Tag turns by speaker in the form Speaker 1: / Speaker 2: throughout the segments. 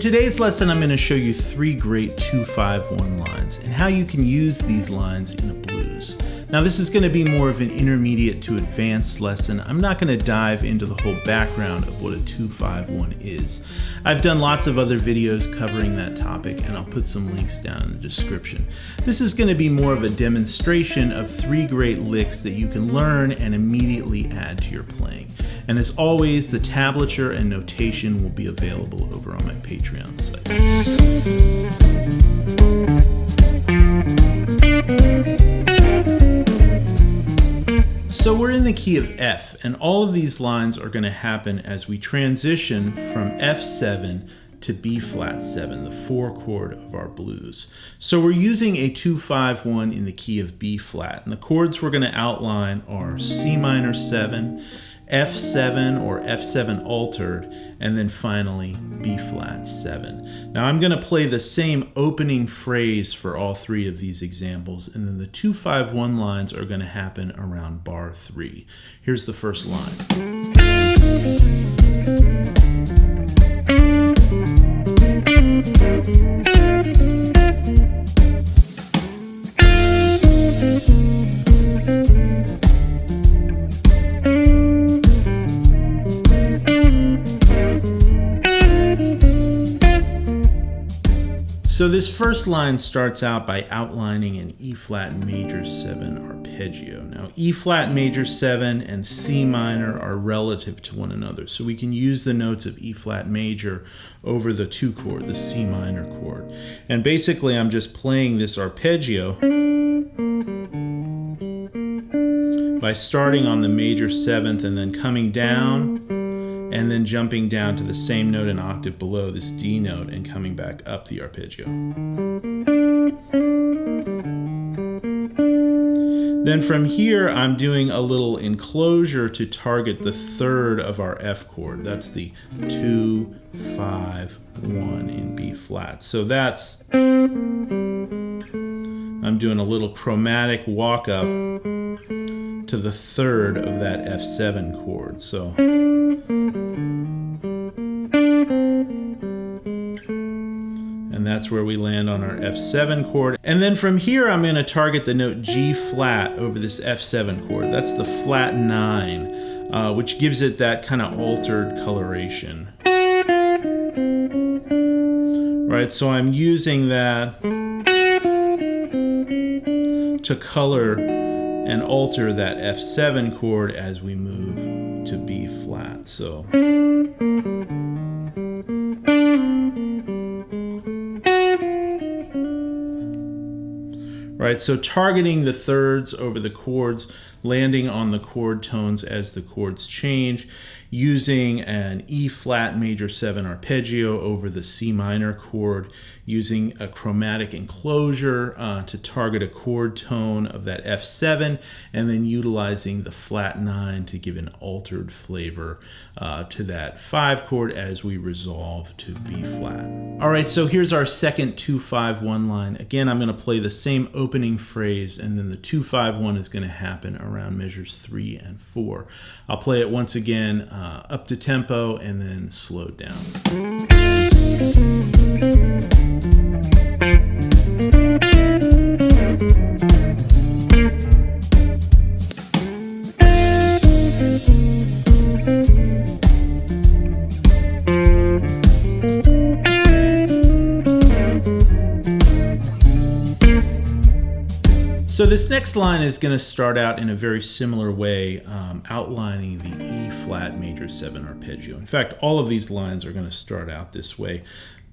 Speaker 1: In today's lesson, I'm going to show you 3 great 2-5-1 lines and how you can use these lines in a blues. Now this is going to be more of an intermediate to advanced lesson. I'm not going to dive into the whole background of what a 2-5-1 is. I've done lots of other videos covering that topic and I'll put some links down in the description. This is going to be more of a demonstration of 3 great licks that you can learn and immediately add to your playing. And as always, the tablature and notation will be available over on my Patreon site. So we're in the key of F, and all of these lines are going to happen as we transition from F7 to B flat 7, the 4 chord of our blues. So we're using a 2-5-1 in the key of B flat, and the chords we're going to outline are C minor 7, F7 or F7 altered, and then finally B flat 7. Now I'm going to play the same opening phrase for all 3 of these examples, and then the 2-5-1 lines are going to happen around bar 3. Here's the first line. So this first line starts out by outlining an E flat major 7 arpeggio. Now E flat major 7 and C minor are relative to one another, so we can use the notes of E flat major over the 2 chord, the C minor chord. And basically I'm just playing this arpeggio by starting on the major 7th and then coming down and then jumping down to the same note an octave below, this D note, and coming back up the arpeggio. Then from here, I'm doing a little enclosure to target the 3rd of our F chord. That's the 2-5-1 in B flat. So that's, I'm doing a little chromatic walk up to the 3rd of that F7 chord. So and that's where we land on our F7 chord. And then from here, I'm going to target the note G flat over this F7 chord. That's the flat 9, which gives it that kind of altered coloration. Right, so I'm using that to color and alter that F7 chord as we move to B flat. So right, so targeting the 3rds over the chords, landing on the chord tones as the chords change, using an E flat major 7 arpeggio over the C minor chord, using a chromatic enclosure to target a chord tone of that F7, and then utilizing the flat 9 to give an altered flavor to that 5 chord as we resolve to B flat. All right, so here's our second 2-5-1 line. Again, I'm going to play the same opening phrase, and then the 2-5-1 is going to happen around measures 3 and 4. I'll play it once again up to tempo and then slowed down. So this next line is going to start out in a very similar way, outlining the E flat major 7 arpeggio. In fact, all of these lines are going to start out this way.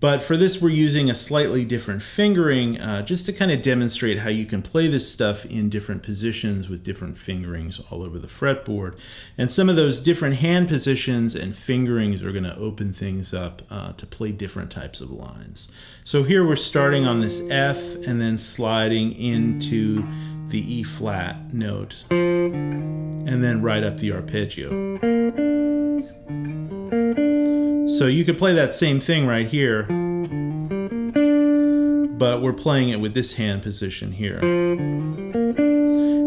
Speaker 1: But for this, we're using a slightly different fingering just to kind of demonstrate how you can play this stuff in different positions with different fingerings all over the fretboard. And some of those different hand positions and fingerings are going to open things up to play different types of lines. So here we're starting on this F and then sliding into the E flat note and then right up the arpeggio. So you could play that same thing right here, but we're playing it with this hand position here.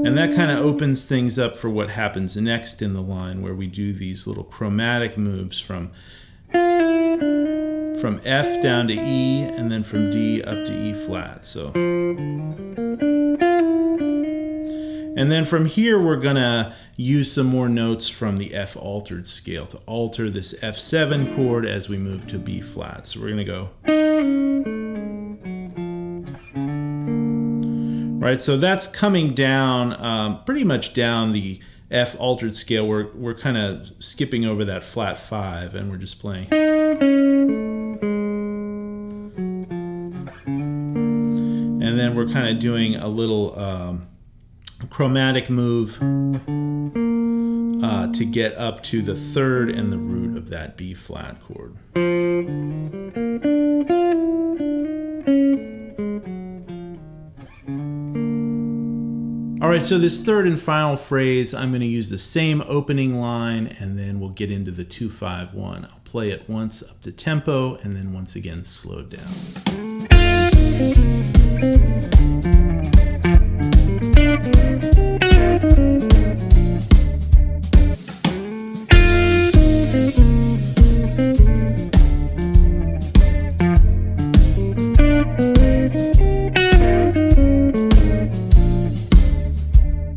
Speaker 1: And that kind of opens things up for what happens next in the line, where we do these little chromatic moves from from F down to E, and then from D up to E flat. So, and then from here we're gonna use some more notes from the F altered scale to alter this F7 chord as we move to B flat. So we're gonna go, right? So that's coming down, pretty much down the F altered scale. We're kind of skipping over that flat 5, and we're just playing. And then we're kind of doing a little chromatic move to get up to the 3rd and the root of that B flat chord. All right, so this 3rd and final phrase, I'm going to use the same opening line, and then we'll get into the 2-5-1. I'll play it once up to tempo, and then once again slowed down.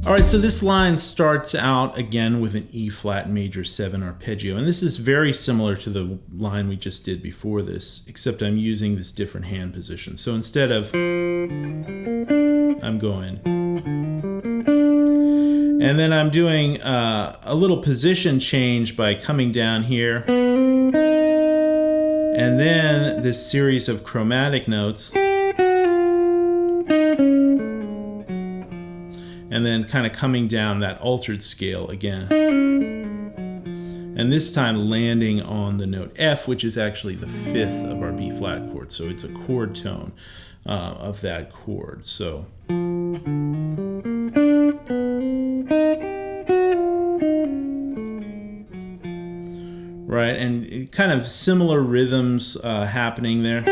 Speaker 1: Alright, so this line starts out again with an E flat major 7 arpeggio, and this is very similar to the line we just did before this, except I'm using this different hand position. So instead of, I'm going, and then I'm doing a little position change by coming down here, and then this series of chromatic notes, and then kind of coming down that altered scale again. And this time landing on the note F, which is actually the 5th of our B flat chord. So it's a chord tone of that chord. So. Right, and kind of similar rhythms happening there.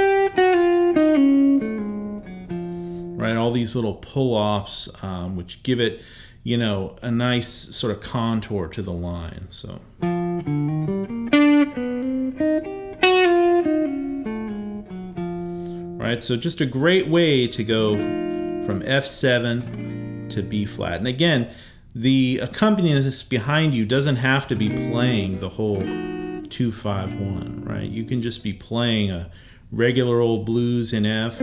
Speaker 1: Right, all these little pull-offs, which give it, you know, a nice sort of contour to the line. So, right, so just a great way to go from F7 to B flat. And again, the accompanist behind you doesn't have to be playing the whole 2-5-1, right? You can just be playing a regular old blues in F.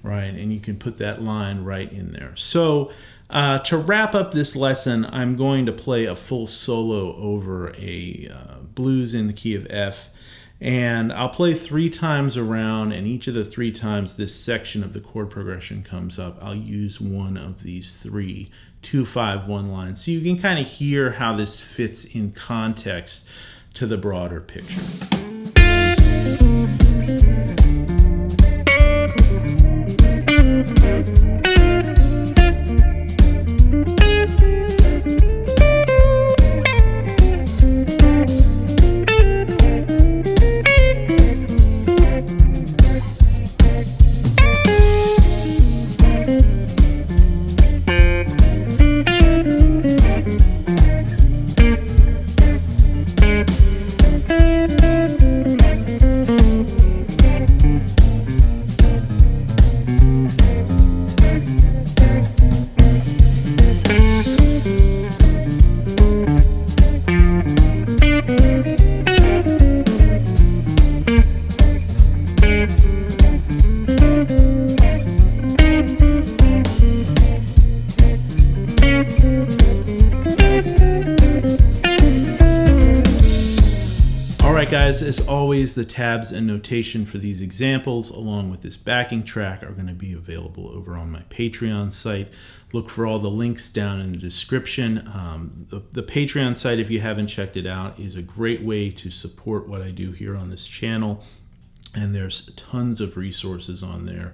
Speaker 1: Right, and you can put that line right in there. So to wrap up this lesson, I'm going to play a full solo over a blues in the key of F, and I'll play 3 times around, and each of the 3 times this section of the chord progression comes up, I'll use one of these 3 2-5-1 lines, so you can kind of hear how this fits in context to the broader picture. Guys, as always, the tabs and notation for these examples along with this backing track are going to be available over on my Patreon site. Look for all the links down in the description. The Patreon site, if you haven't checked it out, is a great way to support what I do here on this channel. And there's tons of resources on there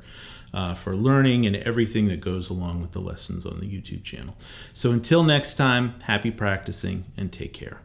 Speaker 1: for learning and everything that goes along with the lessons on the YouTube channel. So until next time, happy practicing and take care.